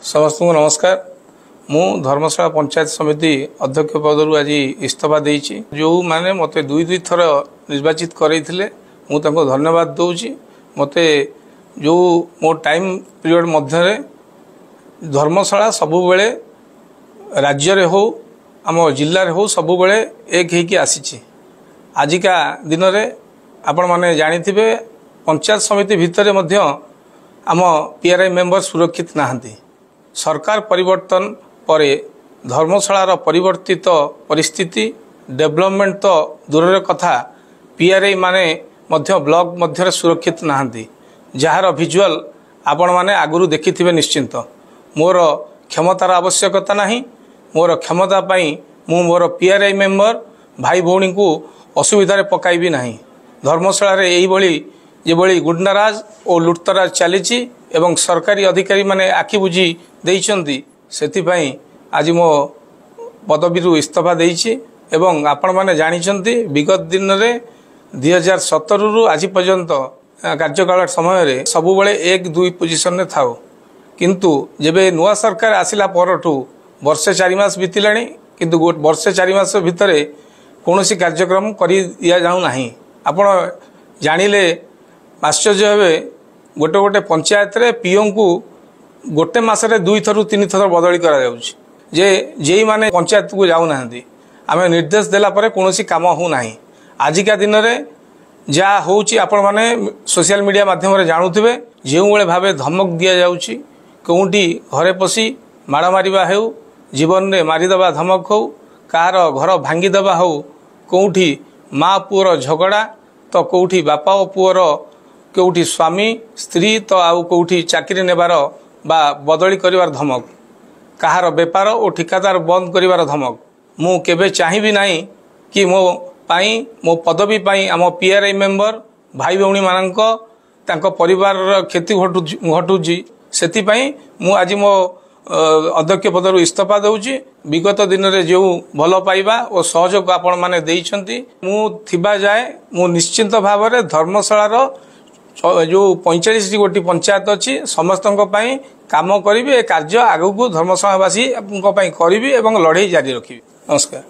समस्त को नमस्कार। मु धर्मशाला पंचायत समिति अध्यक्ष पदरु आज इस्तीफा देइछि। जो माने मते दुई दुई थर निर्वाचित करैथिले मु तांको धन्यवाद दउछि। मते जो मो टाइम पीरियड मध्य धर्मशाला सबु बेले राज्य रे हो आम जिल्ला रे हो सबु बेले एक हेकि आसीछि। आजिका दिन रे आपण माने जानिथिबे पंचायत समिति भितरे मध्य आम पीआरआई मेंबर सुरक्षित नाहंती। सरकार परिवर्तन परे धर्मशालार परिवर्तित परिस्थिति डेवलपमेंट तो दूर कथा पीआरआई माने मध्य ब्लॉक मध्य सुरक्षित नाहंती। जार विजुअल आपण माने आगुरु देखिथिबे निश्चिंत। मोर क्षमतार आवश्यकता नहीं। मोर क्षमता पई मु मोर पीआरआई मेंबर भाई भौणी को असुविधा पकाइबी नहीं। धर्मशाला रे एई भली जे भली गुंडाराज और लुटतराज चलीची एवं सरकारी अधिकारी माने आखि बुझी देइचंती। सेति पई आज मो पदवी इस्तीफा देइची एवं आपण माने जानिचंती विगत दिन रे 2017 रु आज पर्यंत कार्यकाल समय रे सबु बेले 1-2 पोजीशन रे थाओ। किंतु जेबे नुआ सरकार आसिला परठू वर्षे 4 मास बीतिलाणी किंतु वर्षे 4 मास भितरे कोनोसी कार्यक्रम करि दिया जाउ नाही। आपण जानिले आश्चर्य हेबे गोटे गोटे पंचायत रे पीओ को गोटे मासरे 2 थरु 3 थर बदली करा जाउछि। जे माने पंचायत को जाउ नाहंती आमे निर्देश देला परे कोनोसी काम हो नाही। आजिका दिन रे जा होउछि आपण माने सोशल मीडिया माध्यम रे जानुथिबे जेउ बेले भाबे धमक दिया जाउछि। कोउठी घरे पसी मारा मारिबा हेउ जीवन रे मारी दबा धमक हो कार घर भांगी दबा हो कोउठी माँ पुअर झगड़ा तो कोउठी बापा और पुअर कोउठी स्वामी स्त्री तो आउ कोउठी चाकरी नेबार बा बदली करिवार धमक कहार बेपार और ठिकादार बंद करिवार धमक मु केबे चाहिबी नाही कि मो पदवी पाई आम पीआरआई मेंबर भाई भौणी मानक तांको परिवार क्षति घटुची। सेति पई मु आज मो अध्यक्ष पदरु इस्तीफा दउची। विगत दिन रे जो भल पाइबा और सहयोग आपण माने देइछंती मु थिबा जाए मु निश्चिंत भाव में धर्मशाला जो 45 गोटी पंचायत अच्छी समस्त काम करी कार्य आगू धर्मशालावासी करी एवं लड़ाई जारी रखी। नमस्कार।